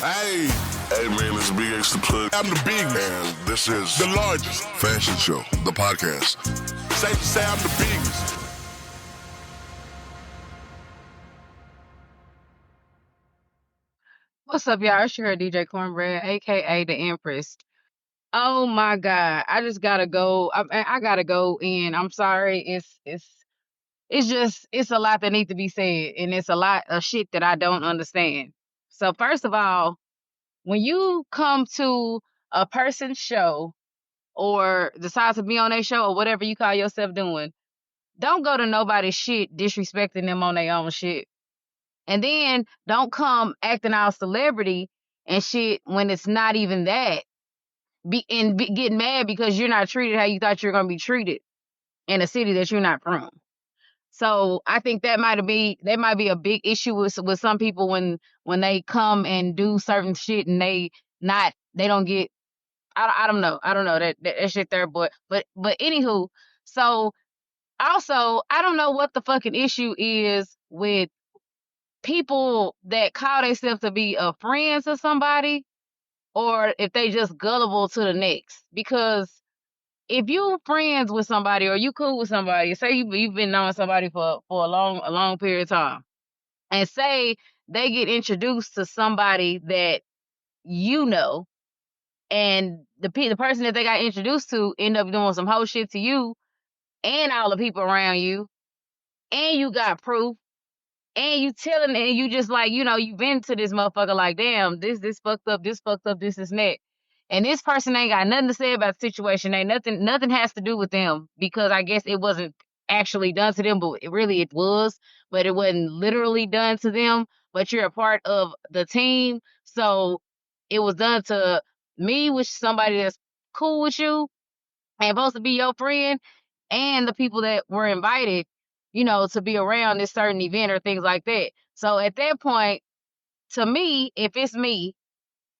Hey. Hey man, it's Big X the Plug. I'm the biggest. And this is the largest fashion show, the podcast. Safe to say I'm the biggest. What's up, y'all? It's your girl, DJ Cornbread, aka the Empress. Oh my God, I just gotta go. I gotta go in. I'm sorry. It's a lot that needs to be said, and it's a lot of shit that I don't understand. So first of all, when you come to a person's show or decide to be on their show or whatever you call yourself doing, don't go to nobody's shit disrespecting them on their own shit. And then don't come acting all celebrity and shit when it's not even that. Get mad because you're not treated how you thought you were gonna be treated in a city that you're not from. So I think that might be a big issue with some people when they come and do certain shit and they don't get. I don't know that shit there, but anywho, so also I don't know what the fucking issue is with people that call themselves to be a friend to somebody, or if they just gullible to the next. Because if you friends with somebody or you cool with somebody, say you've been knowing somebody for a long period of time, and say they get introduced to somebody that you know, and the person that they got introduced to end up doing some whole shit to you and all the people around you, and you got proof, and you telling, and you just like, you've been to this motherfucker like, damn, this fucked up, this is that. And this person ain't got nothing to say about the situation. Ain't nothing has to do with them, because I guess it wasn't actually done to them, but it was, but it wasn't literally done to them. But you're a part of the team. So it was done to me, which is somebody that's cool with you and supposed to be your friend, and the people that were invited, to be around this certain event or things like that. So at that point, to me, if it's me,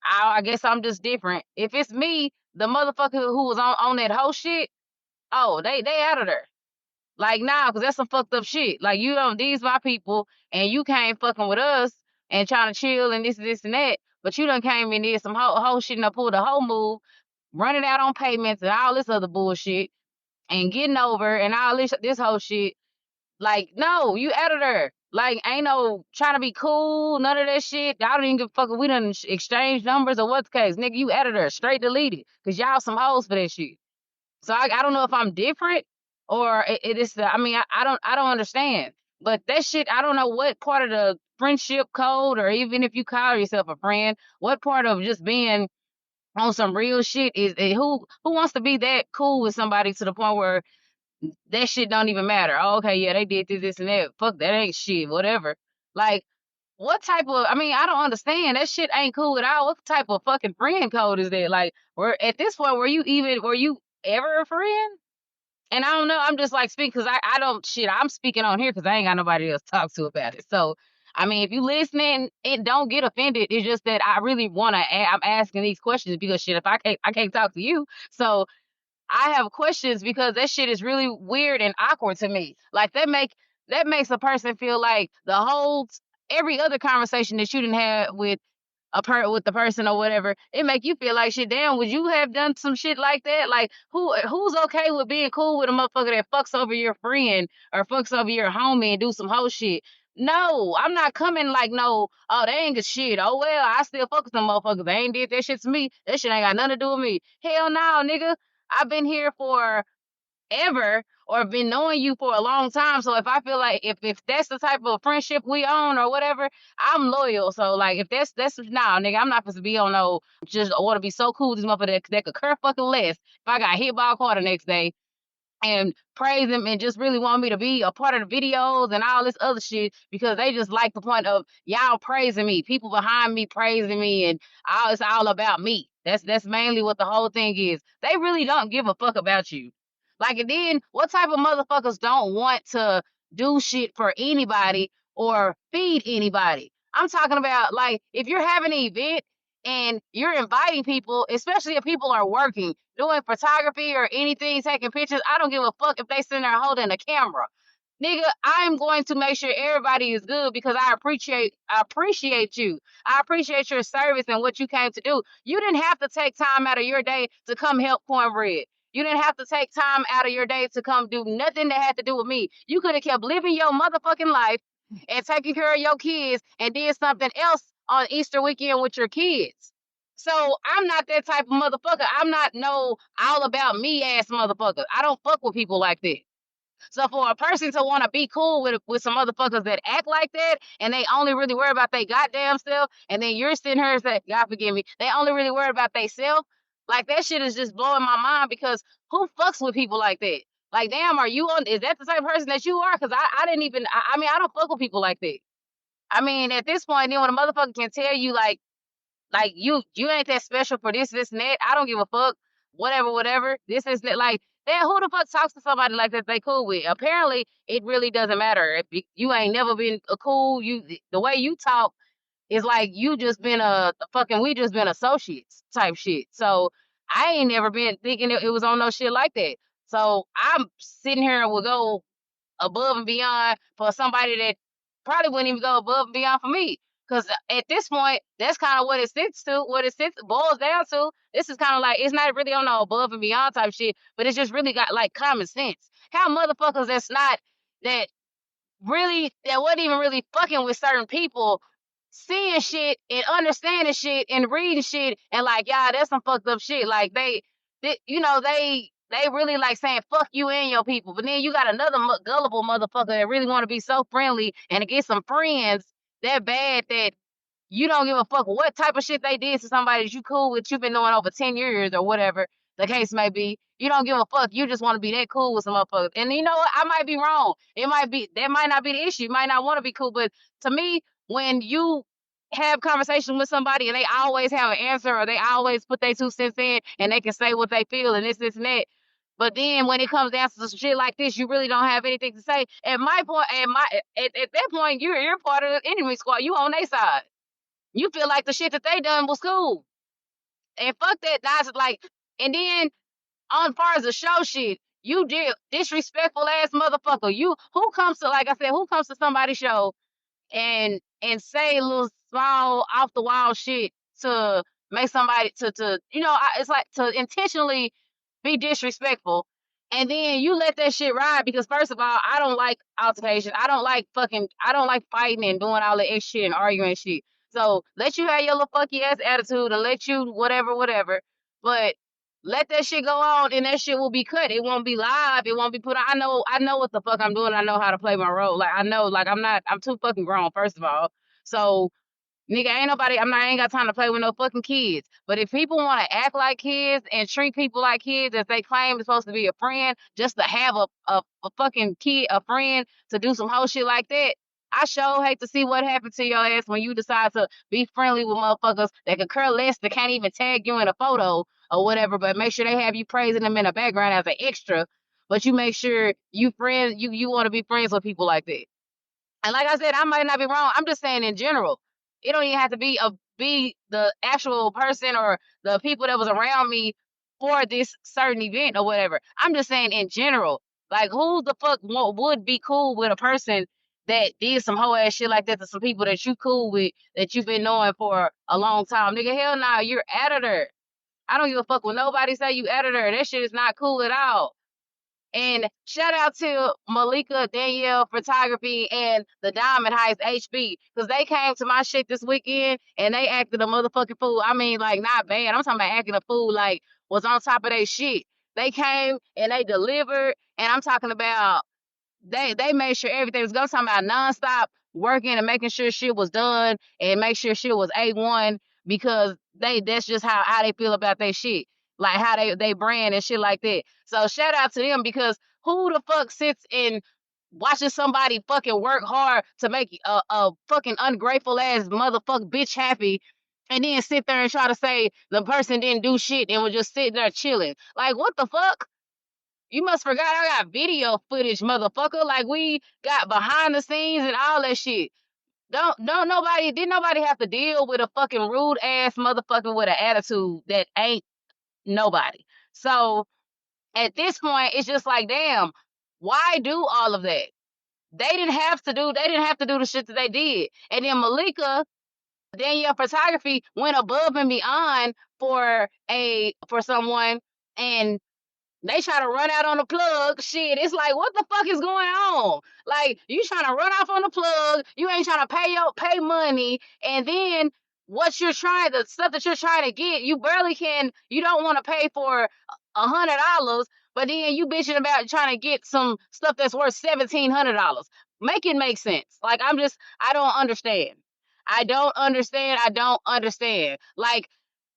I guess I'm just different. If it's me, the motherfucker who was on that whole shit, oh, they out of there. Like, nah, because that's some fucked up shit. Like, these my people, and you came fucking with us and trying to chill and this and that, but you done came in there some whole shit and done pulled a whole move, running out on payments and all this other bullshit, and getting over and all this whole shit. Like, no, you out of there. Like, ain't no trying to be cool, none of that shit. Y'all don't even give a fuck if we done exchange numbers or what the case. Nigga, you out of there. Straight deleted. Because y'all some hoes for that shit. So I don't know if I'm different, or it is I mean, I don't understand. But that shit, I don't know what part of the friendship code, or even if you call yourself a friend, what part of just being on some real shit who wants to be that cool with somebody to the point where that shit don't even matter. Oh, okay, yeah, they did this, and that. Fuck, that ain't shit, whatever. Like, what type of, I mean, I don't understand. That shit ain't cool at all. What type of fucking friend code is that? Like, at this point, were you ever a friend? And I don't know. I'm just like speaking because I don't shit. I'm speaking on here because I ain't got nobody else to talk to about it. So, I mean, if you listening, it don't get offended. It's just that I really want to. I'm asking these questions because shit, if I can't talk to you. So I have questions because that shit is really weird and awkward to me. Like, that makes a person feel like every other conversation that you didn't have with with the person or whatever, it make you feel like shit. Damn, would you have done some shit like that? Like, who's okay with being cool with a motherfucker that fucks over your friend or fucks over your homie and do some whole shit? No, I'm not coming like, no, oh, they ain't good shit. Oh well, I still fuck with some motherfuckers. They ain't did that shit to me. That shit ain't got nothing to do with me. Hell no, nigga. I've been here for ever, or been knowing you for a long time. So if I feel like if that's the type of friendship we own or whatever, I'm loyal. So like, if that's nah, nigga, I'm not supposed to be on no, just want to be so cool with this motherfucker that could care fucking less if I got hit by a car the next day, and praise them and just really want me to be a part of the videos and all this other shit, because they just like the point of y'all praising me, people behind me praising me, and it's all about me. That's mainly what the whole thing is. They really don't give a fuck about you. Like, and then what type of motherfuckers don't want to do shit for anybody or feed anybody? I'm talking about, like, if you're having an event and you're inviting people, especially if people are working, doing photography or anything, taking pictures, I don't give a fuck if they sitting there holding a camera. nigga, I'm going to make sure everybody is good because I appreciate you. I appreciate your service and what you came to do. You didn't have to take time out of your day to come help Cornbread. You didn't have to take time out of your day to come do nothing that had to do with me. You could have kept living your motherfucking life and taking care of your kids and did something else on Easter weekend with your kids. So I'm not that type of motherfucker. I'm not no all about me ass motherfucker. I don't fuck with people like that. So for a person to want to be cool with some motherfuckers that act like that and they only really worry about their goddamn self, and then you're sitting here and say, God forgive me, they only really worry about they self, like that shit is just blowing my mind because who fucks with people like that? Like, damn, is that the type of person that you are? Because I didn't even, I mean, I don't fuck with people like that. I mean, at this point, then when a motherfucker can tell you, like you ain't that special for this, and that. I don't give a fuck. Whatever. This is that. Like, then who the fuck talks to somebody like that they cool with? Apparently, it really doesn't matter. If you ain't never been a cool, the way you talk is like you just been we just been associates type shit. So I ain't never been thinking it was on no shit like that. So I'm sitting here and will go above and beyond for somebody that probably wouldn't even go above and beyond for me. Because at this point, that's kind of what it sits boils down to. This is kind of like, it's not really on no above and beyond type shit, but it's just really got like common sense. How motherfuckers that that wasn't even really fucking with certain people, seeing shit and understanding shit and reading shit and like, yeah, that's some fucked up shit. Like they really like saying fuck you and your people, but then you got another gullible motherfucker that really want to be so friendly and to get some friends that bad that you don't give a fuck what type of shit they did to somebody that you cool with, you've been knowing over 10 years or whatever the case may be. You don't give a fuck. You just want to be that cool with some motherfuckers. And you know what? I might be wrong. That might not be the issue. You might not want to be cool. But to me, when you have conversation with somebody and they always have an answer or they always put their 2 cents in and they can say what they feel and this and that. But then when it comes down to some shit like this, you really don't have anything to say. At my point, at that point, you're part of the enemy squad. You on their side. You feel like the shit that they done was cool. And fuck that. That's like, and then on far as the show shit, you did disrespectful ass motherfucker. Who comes to, like I said, who comes to somebody's show and say a little small off the wall shit to make somebody it's like to intentionally be disrespectful, and then you let that shit ride because first of all, I don't like altercation. I don't like fighting and doing all that extra shit and arguing and shit. So let you have your little fucky ass attitude and let you whatever. But let that shit go on and that shit will be cut. It won't be live. It won't be put on. I know what the fuck I'm doing. I know how to play my role. Like I know, like I'm too fucking grown, first of all. So nigga, I ain't got time to play with no fucking kids. But if people want to act like kids and treat people like kids as they claim is supposed to be a friend, just to have a fucking kid, a friend to do some whole shit like that, I sure hate to see what happened to your ass when you decide to be friendly with motherfuckers that could care less, that can't even tag you in a photo or whatever, but make sure they have you praising them in the background as an extra. But you make sure you want to be friends with people like that. And like I said, I might not be wrong. I'm just saying in general. It don't even have to be the actual person or the people that was around me for this certain event or whatever. I'm just saying in general. Like who the fuck would be cool with a person that did some whole ass shit like that to some people that you cool with that you've been knowing for a long time? Nigga, hell nah, you're editor. I don't give a fuck when nobody say you editor. That shit is not cool at all. And shout out to Malika, Danielle Photography, and the Diamond Heist HB, because they came to my shit this weekend and they acted a motherfucking fool. I mean, like, not bad. I'm talking about acting a fool, like, was on top of their shit. They came and they delivered, and I'm talking about they made sure everything was going. I'm talking about nonstop working and making sure shit was done and make sure shit was A1 because that's just how they feel about their shit. Like how they brand and shit like that. So shout out to them because who the fuck sits and watches somebody fucking work hard to make a fucking ungrateful ass motherfucker bitch happy and then sit there and try to say the person didn't do shit and was just sitting there chilling. Like what the fuck? You must forgot I got video footage, motherfucker. Like we got behind the scenes and all that shit. Didn't nobody have to deal with a fucking rude ass motherfucker with an attitude that ain't nobody. So at this point, it's just like, damn, why do all of that? They didn't have to do the shit that they did. And then Malika, Danielle photography went above and beyond for someone, and they try to run out on the plug. Shit, it's like, what the fuck is going on? Like, you trying to run off on the plug. You ain't trying to pay money. And then the stuff that you're trying to get, you barely can, you don't want to pay for $100, but then you bitching about trying to get some stuff that's worth $1,700. Make it make sense. Like, I don't understand. I don't understand. I don't understand. Like,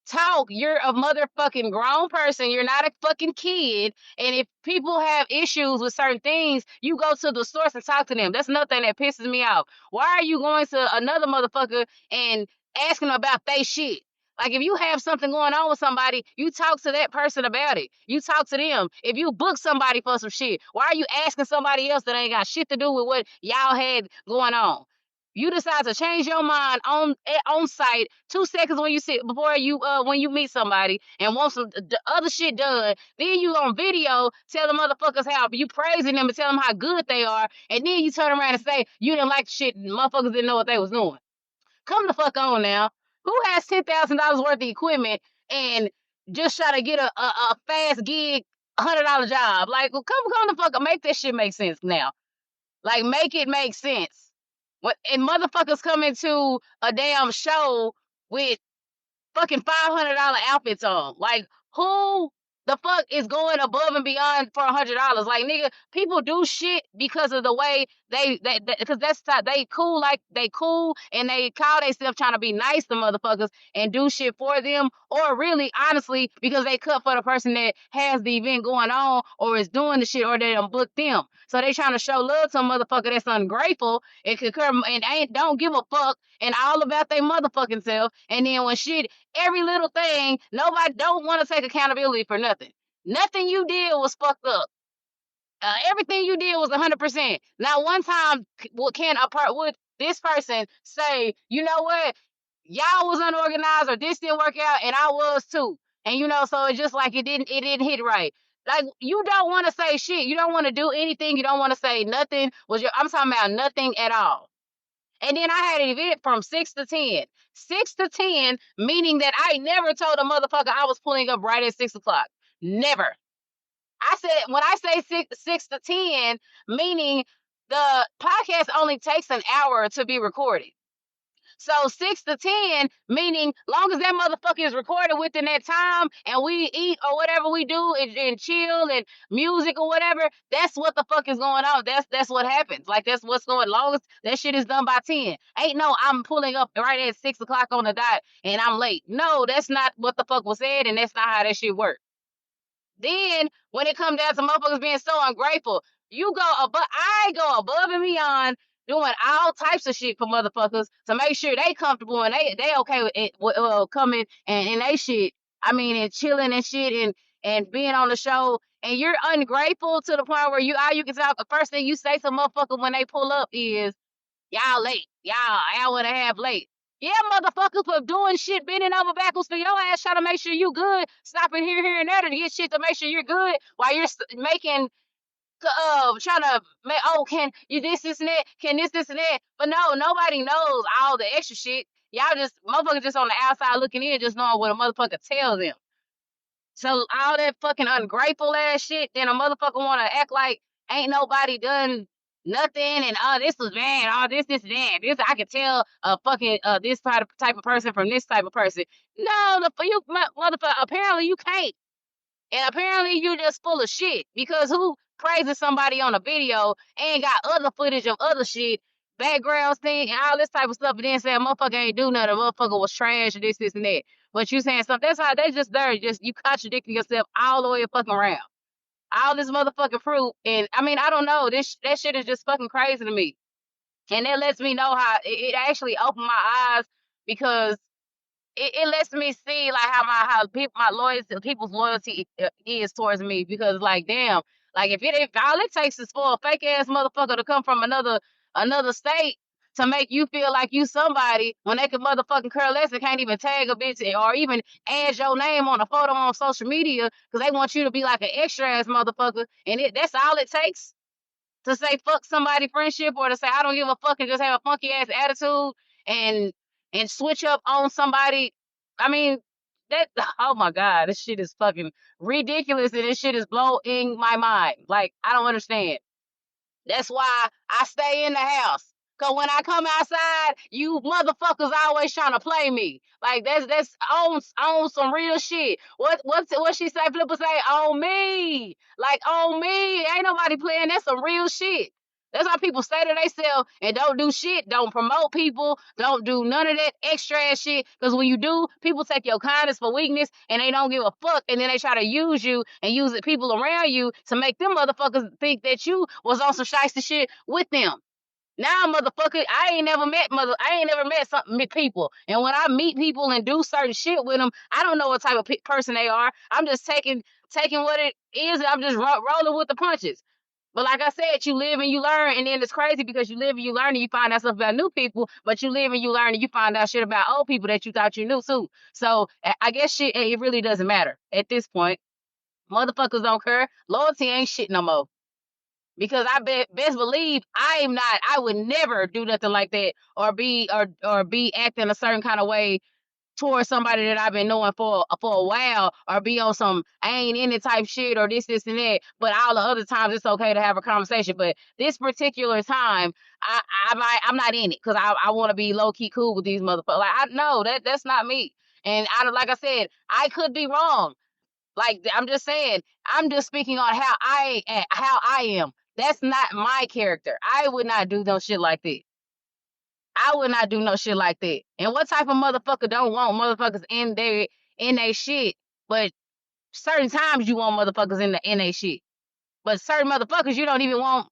talk. You're a motherfucking grown person. You're not a fucking kid. And if people have issues with certain things, you go to the source and talk to them. That's another thing that pisses me off. Why are you going to another motherfucker and asking about they shit? Like, if you have something going on with somebody, you talk to that person about it. You talk to them. If you book somebody for some shit, why are you asking somebody else that ain't got shit to do with what y'all had going on? You decide to change your mind on site 2 seconds when you sit before you when you meet somebody and want some other shit done. Then you on video tell the motherfuckers how you praising them and tell them how good they are, and then you turn around and say you didn't like the shit and motherfuckers didn't know what they was doing. Come the fuck on now. Who has $10,000 worth of equipment and just try to get a fast gig $100 job? Like, well, come the fuck on, make that shit make sense now. Like, make it make sense. What, and motherfuckers come into a damn show with fucking $500 outfits on. Like, who the fuck is going above and beyond for $100? Like, nigga, people do shit because of the way because they cool, like they cool, and they call themselves trying to be nice to motherfuckers and do shit for them, or really honestly because they cut for the person that has the event going on or is doing the shit, or they done booked them. So they trying to show love to a motherfucker that's ungrateful and could come and don't give a fuck and all about their motherfucking self. And then when shit, every little thing, nobody don't want to take accountability for nothing. Nothing you did was fucked up. Everything you did was 100%. Not one time would this person say, you know what, y'all was unorganized or this didn't work out, and I was too. And so it's just like it didn't hit right. Like, you don't want to say shit. You don't want to do anything. You don't want to say nothing. I'm talking about nothing at all. And then I had an event from 6 to 10. 6 to 10, meaning that I never told a motherfucker I was pulling up right at 6 o'clock. Never. I said, when I say 6 to 10, meaning the podcast only takes an hour to be recorded. So 6 to 10, meaning long as that motherfucker is recorded within that time and we eat or whatever we do and chill and music or whatever, that's what the fuck is going on. That's what happens. Like, that's what's going, long as that shit is done by 10. Ain't no, I'm pulling up right at 6 o'clock on the dot and I'm late. No, that's not what the fuck was said, and that's not how that shit works. Then when it comes down to motherfuckers being so ungrateful, I go above and beyond doing all types of shit for motherfuckers to make sure they comfortable and they okay with it, coming and they shit. I mean, and chilling and shit and being on the show. And you're ungrateful to the point where all you can talk. The first thing you say to motherfucker when they pull up is, y'all late. Y'all hour and a half late. Yeah, motherfuckers, for doing shit, bending over backwards for your ass, trying to make sure you good, stopping here, and there to get shit to make sure you're good while you're making, trying to make, can you this, and that, can this, and that. But no, nobody knows all the extra shit. Y'all just, motherfuckers just on the outside looking in, just knowing what a motherfucker tells them. So all that fucking ungrateful ass shit, then a motherfucker want to act like ain't nobody done nothing, and this was bad, this, that. This I can tell a fucking this type of person from this type of person. No, you motherfucker, apparently you can't, and apparently you just full of shit, because who praises somebody on a video and got other footage of other shit, backgrounds thing, and all this type of stuff, and then say a motherfucker ain't do nothing, a motherfucker was trash, or this, and that. But you saying something, that's how they just there, just you contradicting yourself all the way fucking around. All this motherfucking fruit, and I mean, I don't know, that shit is just fucking crazy to me. And that lets me know how it actually opened my eyes, because it lets me see like how people's loyalty is towards me, because like, damn, like if all it takes is for a fake ass motherfucker to come from another state to make you feel like you somebody, when they can motherfucking coalesce and can't even tag a bitch or even add your name on a photo on social media because they want you to be like an extra ass motherfucker, and that's all it takes. to say fuck somebody friendship or to say I don't give a fuck and just have a funky ass attitude and switch up on somebody. I mean, that oh my god, this shit is fucking ridiculous and this shit is blowing my mind. Like I don't understand. That's why I stay in the house. Cause when I come outside, you motherfuckers always trying to play me. Like that's on some real shit. What she say? Flipper say on me. Like on me. Ain't nobody playing. That's some real shit. That's how people say to themselves and don't do shit. Don't promote people. Don't do none of that extra ass shit. Because when you do, people take your kindness for weakness and they don't give a fuck. And then they try to use you and use the people around you to make them motherfuckers think that you was on some shiesty shit with them. Now, motherfucker, I ain't never met some people. And when I meet people and do certain shit with them, I don't know what type of person they are. I'm just taking what it is and I'm just rolling with the punches. But like I said, you live and you learn, and then it's crazy because you live and you learn and you find out stuff about new people, but you live and you learn and you find out shit about old people that you thought you knew too. So I guess shit, it really doesn't matter at this point. Motherfuckers don't care. Loyalty ain't shit no more. Because best believe I would never do nothing like that or be acting a certain kind of way towards somebody that I've been knowing for a while or be on some I ain't in it type shit or this and that. But all the other times it's okay to have a conversation. But this particular time, I'm not in it because I want to be low key cool with these motherfuckers. Like I know that's not me. And like I said, I could be wrong. Like I'm just saying, I'm just speaking on how I am. That's not my character. I would not do no shit like that. I would not do no shit like that. And what type of motherfucker don't want motherfuckers in their shit? But certain times you want motherfuckers in their shit. But certain motherfuckers you don't even want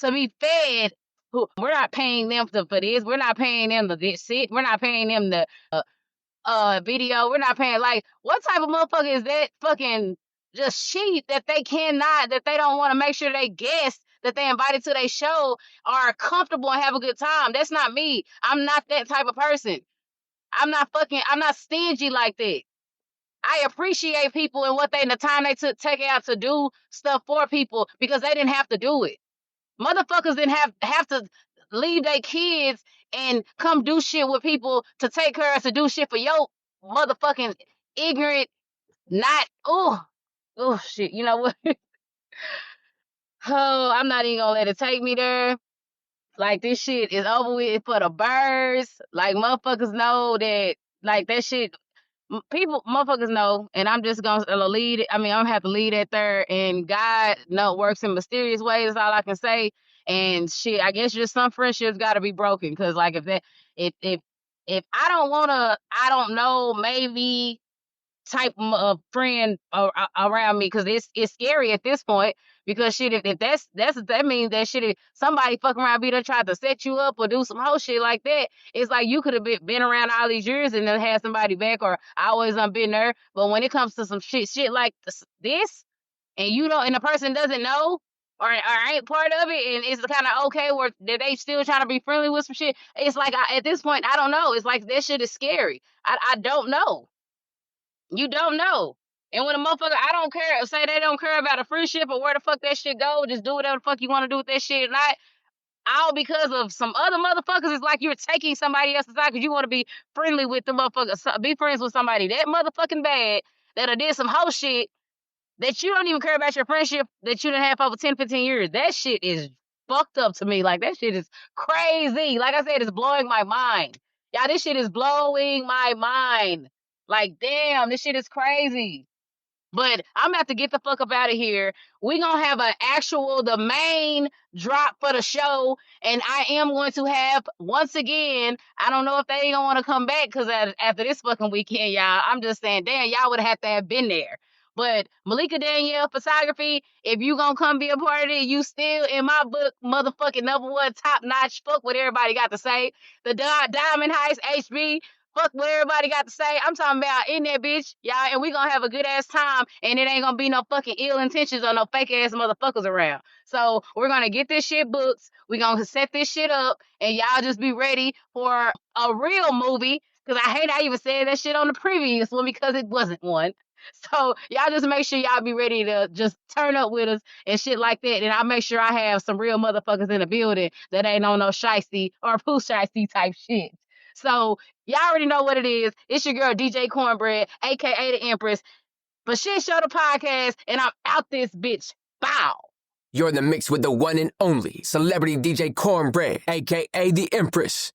to be fed. We're not paying them for this. We're not paying them to this shit. We're not paying them to video. We're not paying like what type of motherfucker is that fucking just cheap that they don't want to make sure they guests that they invited to their show are comfortable and have a good time. That's not me. I'm not that type of person. I'm not stingy like that. I appreciate people and what the time they took take out to do stuff for people because they didn't have to do it. Motherfuckers didn't have to leave their kids and come do shit with people to take care of to do shit for your motherfucking ignorant, not shit. You know what? Oh, I'm not even gonna let it take me there. Like this shit is over with for the birds. Like motherfuckers know that like that shit motherfuckers know, and I'm just gonna lead it. I mean, I'm gonna have to lead it there, and God works in mysterious ways. That's all I can say. And shit, I guess just some friendships got to be broken, because like if I don't wanna, I don't know, maybe type of friend around me, because it's scary at this point. Because shit, if that means that shit, if somebody fucking around be there tried to set you up or do some whole shit like that, it's like you could have been around all these years and then had somebody back, or I always been there. But when it comes to some shit like this, and you don't, and the person doesn't know or ain't part of it, and it's kind of okay where they still trying to be friendly with some shit, it's like at this point I don't know. It's like that shit is scary. I don't know. You don't know. And when a motherfucker, I don't care, say they don't care about a friendship or where the fuck that shit go, just do whatever the fuck you want to do with that shit. Not all because of some other motherfuckers. It's like you're taking somebody else's side because you want to be friendly with the motherfucker, be friends with somebody that motherfucking bad that did some whole shit that you don't even care about your friendship that you done had for over 10, 15 years. That shit is fucked up to me. Like, that shit is crazy. Like I said, it's blowing my mind. Y'all, this shit is blowing my mind. Like, damn, this shit is crazy. But I'm about to get the fuck up out of here. We gonna have the main drop for the show, and I am going to have, once again, I don't know if they ain't gonna want to come back because after this fucking weekend, y'all, I'm just saying, damn, y'all would have to have been there. But Malika Danielle Photography, if you gonna come be a part of it, you still in my book, motherfucking number one, top notch. Fuck what everybody got to say. The Diamond Heist HB. Fuck what everybody got to say. I'm talking about in that bitch, y'all, and we gonna have a good ass time, and it ain't gonna be no fucking ill intentions or no fake ass motherfuckers around. So we're gonna get this shit booked. We gonna set this shit up, and y'all just be ready for a real movie. Because I hate I even said that shit on the previous one because it wasn't one. So y'all just make sure y'all be ready to just turn up with us and shit like that. And I'll make sure I have some real motherfuckers in the building that ain't on no shiesty or poo shiesty type shit. So y'all already know what it is. It's your girl DJ Cornbread, aka the Empress. But shit show the podcast, and I'm out this bitch. Bow. You're in the mix with the one and only celebrity DJ Cornbread, a.k.a. The Empress.